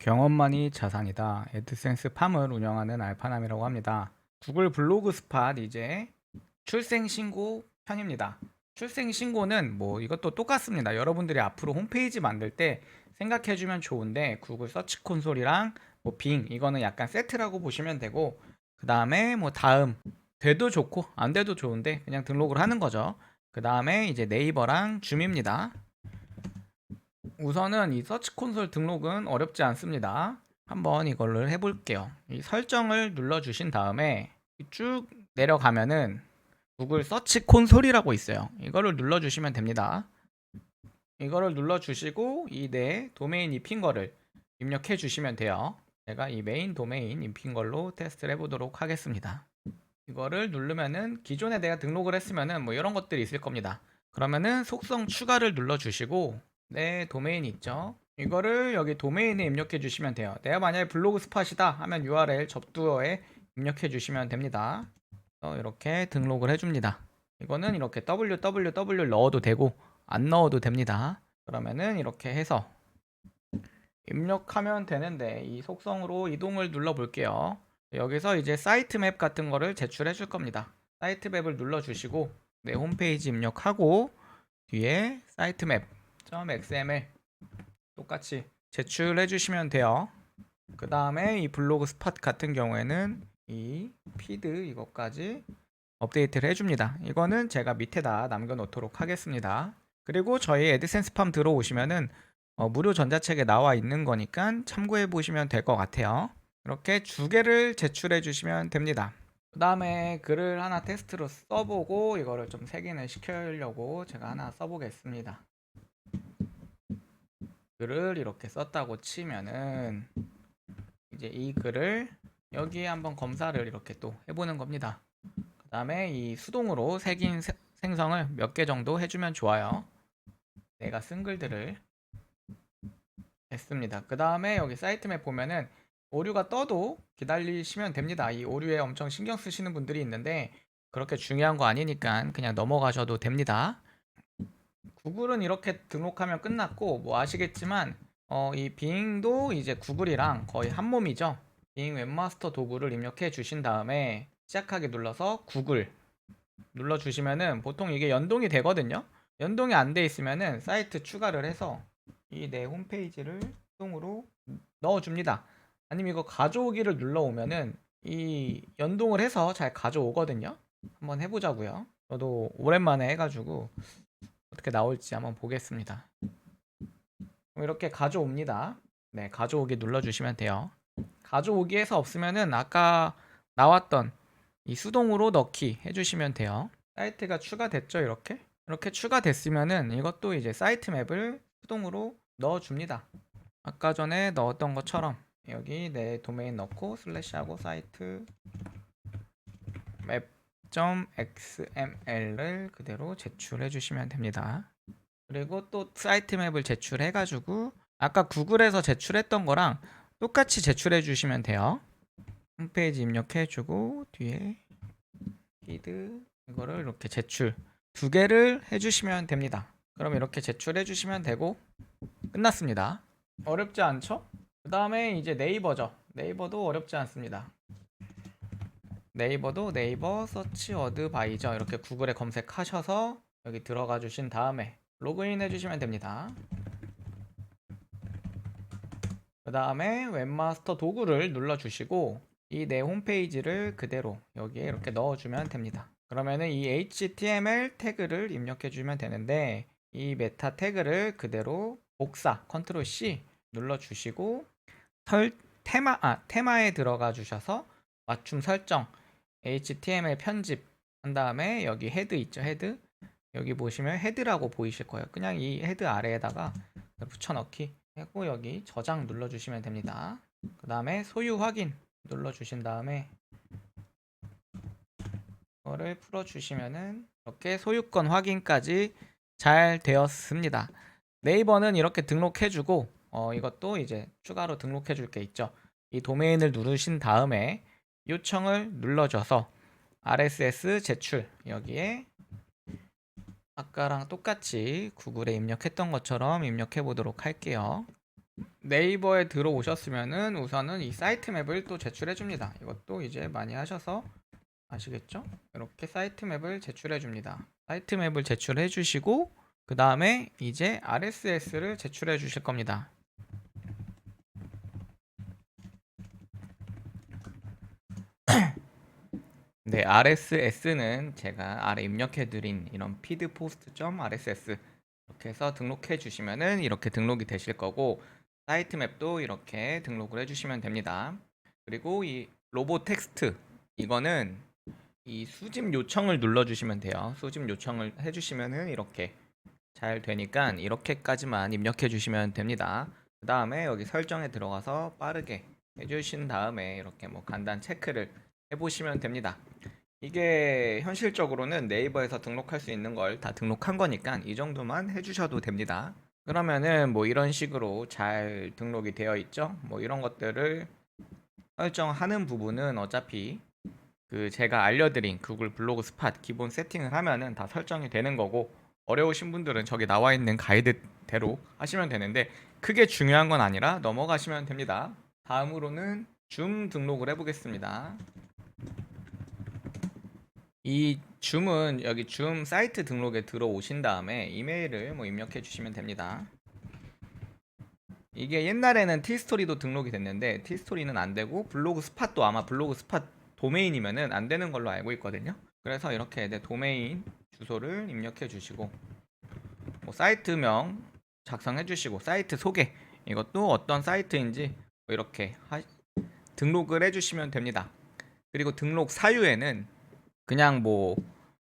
경험만이 자산이다. 애드센스 팜을 운영하는 알파남이라고 합니다. 구글 블로그 스팟 이제 출생신고 편입니다. 출생신고는 뭐 이것도 똑같습니다. 여러분들이 앞으로 홈페이지 만들 때 생각해주면 좋은데 구글 서치 콘솔이랑 뭐 빙 이거는 약간 세트라고 보시면 되고, 그 다음에 뭐 다음 돼도 좋고 안 돼도 좋은데 그냥 등록을 하는 거죠. 그 다음에 이제 네이버랑 줌입니다. 우선은 이 서치 콘솔 등록은 어렵지 않습니다. 한번 이걸로 해볼게요. 이 설정을 눌러주신 다음에 쭉 내려가면은 구글 서치 콘솔이라고 있어요. 이거를 눌러주시면 됩니다. 이거를 눌러주시고 이 내 도메인 입힌 거를 입력해 주시면 돼요. 제가 이 메인 도메인 입힌 걸로 테스트를 해보도록 하겠습니다. 이거를 누르면은 기존에 내가 등록을 했으면은 뭐 이런 것들이 있을 겁니다. 그러면은 속성 추가를 눌러주시고 내 도메인 있죠? 이거를 여기 도메인에 입력해 주시면 돼요. 내가 만약에 블로그 스팟이다 하면 URL 접두어에 입력해 주시면 됩니다. 이렇게 등록을 해줍니다. 이거는 이렇게 www 넣어도 되고 안 넣어도 됩니다. 그러면은 이렇게 해서 입력하면 되는데 이 속성으로 이동을 눌러 볼게요. 여기서 이제 사이트 맵 같은 거를 제출해 줄 겁니다. 사이트 맵을 눌러 주시고 내 홈페이지 입력하고 뒤에 사이트 맵.xml 똑같이 제출해 주시면 돼요. 그 다음에 이 블로그 스팟 같은 경우에는 이 피드 이것까지 업데이트를 해줍니다. 이거는 제가 밑에다 남겨놓도록 하겠습니다. 그리고 저희 애드센스 팜 들어오시면은 무료 전자책에 나와 있는 거니까 참고해 보시면 될 것 같아요. 이렇게 두 개를 제출해 주시면 됩니다. 그 다음에 글을 하나 테스트로 써보고 이거를 좀 색인을 시키려고 제가 하나 써보겠습니다. 글을 이렇게 썼다고 치면은 이제 이 글을 여기에 한번 검사를 이렇게 또 해보는 겁니다. 그 다음에 이 수동으로 색인 생성을 몇 개 정도 해주면 좋아요. 내가 쓴 글들을 했습니다. 그 다음에 여기 사이트 맵 보면은 오류가 떠도 기다리시면 됩니다. 이 오류에 엄청 신경 쓰시는 분들이 있는데 그렇게 중요한 거 아니니까 그냥 넘어가셔도 됩니다. 구글은 이렇게 등록하면 끝났고, 뭐 아시겠지만 이 빙도 이제 구글이랑 거의 한 몸이죠. 빙 웹마스터 도구를 입력해 주신 다음에 시작하기 눌러서 구글 눌러 주시면은 보통 이게 연동이 되거든요. 연동이 안 돼 있으면은 사이트 추가를 해서 이 내 홈페이지를 수동으로 넣어 줍니다. 아니면 이거 가져오기를 눌러 오면은 이 연동을 해서 잘 가져오거든요. 한번 해보자고요. 저도 오랜만에 해가지고 어떻게 나올지 한번 보겠습니다. 이렇게 가져옵니다. 네, 가져오기 눌러주시면 돼요. 가져오기에서 없으면은 아까 나왔던 이 수동으로 넣기 해주시면 돼요. 사이트가 추가됐죠, 이렇게? 이렇게 추가됐으면은 이것도 이제 사이트 맵을 수동으로 넣어줍니다. 아까 전에 넣었던 것처럼 여기 내 도메인 넣고 슬래시하고 사이트 맵.xml을 그대로 제출해 주시면 됩니다. 그리고 또 사이트 맵을 제출해 가지고 아까 구글에서 제출했던 거랑 똑같이 제출해 주시면 돼요. 홈페이지 입력해 주고 뒤에 피드 이거를 이렇게 제출 두 개를 해주시면 됩니다. 그럼 이렇게 제출해 주시면 되고 끝났습니다. 어렵지 않죠? 그 다음에 이제 네이버죠. 네이버도 어렵지 않습니다. 네이버도 네이버 서치 어드바이저 이렇게 구글에 검색하셔서 여기 들어가 주신 다음에 로그인 해주시면 됩니다. 그 다음에 웹마스터 도구를 눌러주시고 이 내 홈페이지를 그대로 여기에 이렇게 넣어주면 됩니다. 그러면은 이 HTML 태그를 입력해 주면 되는데 이 메타 태그를 그대로 복사 컨트롤 C 눌러주시고 테마에 들어가 주셔서 맞춤 설정 HTML 편집 한 다음에 여기 헤드 있죠, 헤드. 여기 보시면 헤드라고 보이실 거예요. 그냥 이 헤드 아래에다가 붙여넣기 하고 여기 저장 눌러주시면 됩니다. 그 다음에 소유 확인 눌러주신 다음에 이거를 풀어주시면은 이렇게 소유권 확인까지 잘 되었습니다. 네이버는 이렇게 등록해주고 이것도 이제 추가로 등록해줄 게 있죠. 이 도메인을 누르신 다음에 요청을 눌러줘서 RSS 제출 여기에 아까랑 똑같이 구글에 입력했던 것처럼 입력해 보도록 할게요. 네이버에 들어오셨으면은 우선은 이 사이트 맵을 또 제출해 줍니다. 이것도 이제 많이 하셔서 아시겠죠? 이렇게 사이트 맵을 제출해 줍니다. 사이트 맵을 제출해 주시고 그 다음에 이제 RSS를 제출해 주실 겁니다. 네, RSS는 제가 아래 입력해 드린 이런 feedpost.rss 이렇게 해서 등록해 주시면은 이렇게 등록이 되실 거고, 사이트 맵도 이렇게 등록을 해 주시면 됩니다. 그리고 이 로봇 텍스트, 이거는 이 수집 요청을 눌러 주시면 돼요. 수집 요청을 해 주시면은 이렇게 잘 되니까 이렇게까지만 입력해 주시면 됩니다. 그 다음에 여기 설정에 들어가서 빠르게 해주신 다음에 이렇게 뭐 간단 체크를 해보시면 됩니다. 이게 현실적으로는 네이버에서 등록할 수 있는 걸 다 등록한 거니까 이 정도만 해주셔도 됩니다. 그러면은 뭐 이런 식으로 잘 등록이 되어 있죠. 뭐 이런 것들을 설정하는 부분은 어차피 그 제가 알려드린 구글 블로그 스팟 기본 세팅을 하면은 다 설정이 되는 거고, 어려우신 분들은 저기 나와 있는 가이드대로 하시면 되는데 크게 중요한 건 아니라 넘어가시면 됩니다. 다음으로는 줌 등록을 해보겠습니다. 이 줌은 여기 줌 사이트 등록에 들어오신 다음에 이메일을 뭐 입력해 주시면 됩니다. 이게 옛날에는 티스토리도 등록이 됐는데 티스토리는 안 되고 블로그 스팟도 아마 블로그 스팟 도메인이면은 안 되는 걸로 알고 있거든요. 그래서 이렇게 내 도메인 주소를 입력해 주시고 뭐 사이트명 작성해 주시고 사이트 소개 이것도 어떤 사이트인지 뭐 이렇게 등록을 해 주시면 됩니다. 그리고 등록 사유에는 그냥 뭐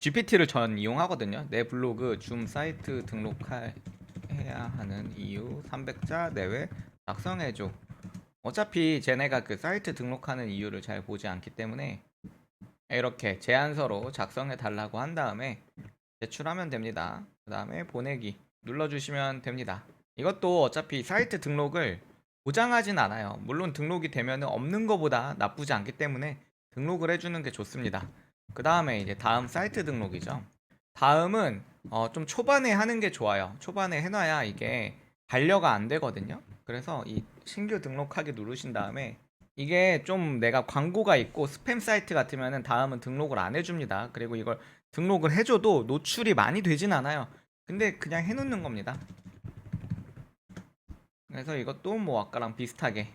GPT를 전 이용하거든요. 내 블로그 줌 사이트 등록해야 하는 이유 300자 내외 작성해줘. 어차피 쟤네가 그 사이트 등록하는 이유를 잘 보지 않기 때문에 이렇게 제안서로 작성해 달라고 한 다음에 제출하면 됩니다. 그 다음에 보내기 눌러주시면 됩니다. 이것도 어차피 사이트 등록을 보장하진 않아요. 물론 등록이 되면 없는 것보다 나쁘지 않기 때문에 등록을 해주는 게 좋습니다. 그 다음에 이제 다음 사이트 등록이죠. 다음은 좀 초반에 하는 게 좋아요. 초반에 해놔야 이게 반려가 안 되거든요. 그래서 이 신규 등록하기 누르신 다음에 이게 좀 내가 광고가 있고 스팸 사이트 같으면은 다음은 등록을 안 해줍니다. 그리고 이걸 등록을 해줘도 노출이 많이 되진 않아요. 근데 그냥 해놓는 겁니다. 그래서 이것도 뭐 아까랑 비슷하게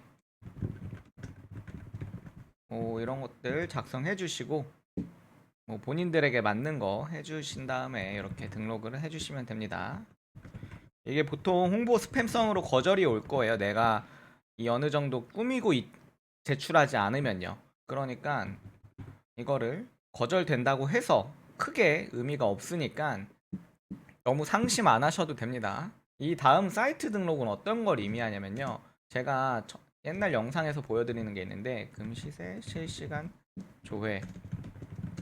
이런 것들 작성해 주시고 뭐 본인들에게 맞는 거 해주신 다음에 이렇게 등록을 해주시면 됩니다. 이게 보통 홍보 스팸성으로 거절이 올 거예요. 내가 이 어느 정도 꾸미고 제출하지 않으면요. 그러니까 이거를 거절된다고 해서 크게 의미가 없으니까 너무 상심 안 하셔도 됩니다. 이 다음 사이트 등록은 어떤 걸 의미하냐면요. 제가 옛날 영상에서 보여드리는 게 있는데 금시세 실시간 조회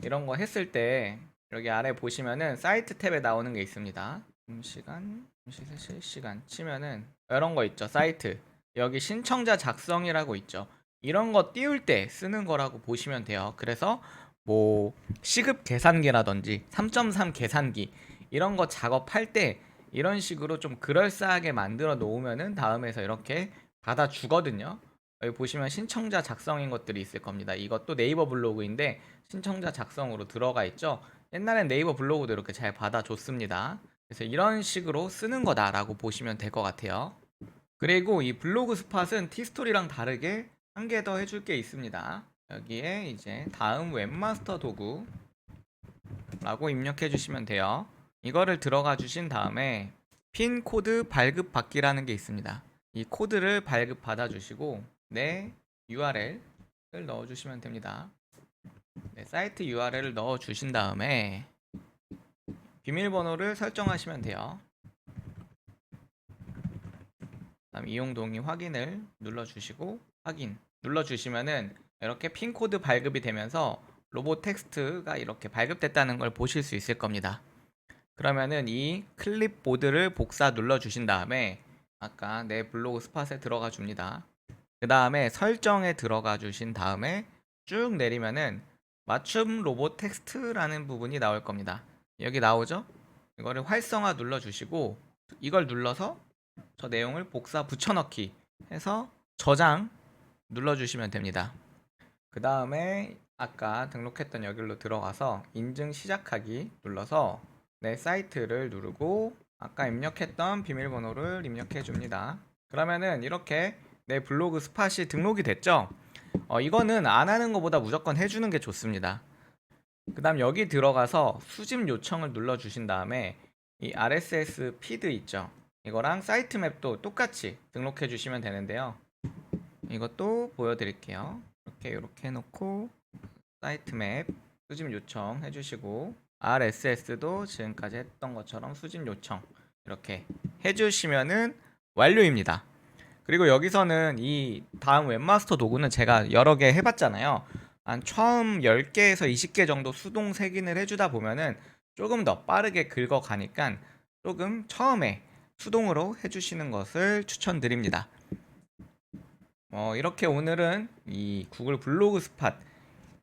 이런 거 했을 때 여기 아래 보시면은 사이트 탭에 나오는 게 있습니다. 금시세 실시간 치면은 이런 거 있죠. 사이트 여기 신청자 작성이라고 있죠. 이런 거 띄울 때 쓰는 거라고 보시면 돼요. 그래서 뭐 시급 계산기라든지 3.3 계산기 이런 거 작업할 때 이런 식으로 좀 그럴싸하게 만들어 놓으면은 다음에서 이렇게 받아 주거든요. 여기 보시면 신청자 작성인 것들이 있을 겁니다. 이것도 네이버 블로그인데 신청자 작성으로 들어가 있죠. 옛날엔 네이버 블로그도 이렇게 잘 받아줬습니다. 그래서 이런 식으로 쓰는 거다라고 보시면 될 것 같아요. 그리고 이 블로그 스팟은 티스토리랑 다르게 한 개 더 해줄 게 있습니다. 여기에 이제 다음 웹마스터 도구라고 입력해 주시면 돼요. 이거를 들어가 주신 다음에 핀 코드 발급 받기라는 게 있습니다. 이 코드를 발급 받아 주시고 내 URL을 넣어 주시면 됩니다. 네, 사이트 URL을 넣어 주신 다음에 비밀번호를 설정하시면 돼요. 다음 이용 동의 확인을 눌러 주시고 확인 눌러 주시면은 이렇게 핀 코드 발급이 되면서 로봇 텍스트가 이렇게 발급됐다는 걸 보실 수 있을 겁니다. 그러면은 이 클립보드를 복사 눌러 주신 다음에 아까 내 블로그 스팟에 들어가 줍니다. 그 다음에 설정에 들어가 주신 다음에 쭉 내리면은 맞춤 로봇 텍스트라는 부분이 나올 겁니다. 여기 나오죠? 이거를 활성화 눌러 주시고 이걸 눌러서 저 내용을 복사 붙여넣기 해서 저장 눌러주시면 됩니다. 그 다음에 아까 등록했던 여기로 들어가서 인증 시작하기 눌러서 내 사이트를 누르고 아까 입력했던 비밀번호를 입력해 줍니다. 그러면은 이렇게 내 블로그 스팟이 등록이 됐죠? 이거는 안 하는 것보다 무조건 해주는 게 좋습니다. 그 다음 여기 들어가서 수집 요청을 눌러 주신 다음에 이 RSS 피드 있죠? 이거랑 사이트 맵도 똑같이 등록해 주시면 되는데요. 이것도 보여드릴게요. 이렇게 해놓고 사이트 맵 수집 요청 해주시고 RSS도 지금까지 했던 것처럼 수집 요청 이렇게 해주시면은 완료입니다. 그리고 여기서는 이 다음 웹마스터 도구는 제가 여러 개 해봤잖아요. 한 처음 10개에서 20개 정도 수동 색인을 해주다 보면은 조금 더 빠르게 긁어가니까 조금 처음에 수동으로 해주시는 것을 추천드립니다. 이렇게 오늘은 이 구글 블로그 스팟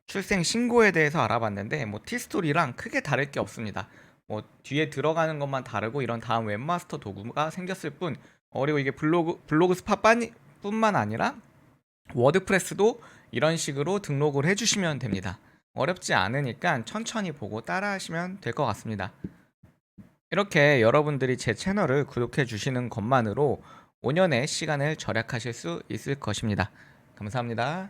출생 신고에 대해서 알아봤는데 뭐 티스토리랑 크게 다를 게 없습니다. 뭐 뒤에 들어가는 것만 다르고 이런 다음 웹마스터 도구가 생겼을 뿐 그리고 이게 블로그 스팟뿐만 아니라 워드프레스도 이런 식으로 등록을 해주시면 됩니다. 어렵지 않으니까 천천히 보고 따라 하시면 될 것 같습니다. 이렇게 여러분들이 제 채널을 구독해 주시는 것만으로 5년의 시간을 절약하실 수 있을 것입니다. 감사합니다.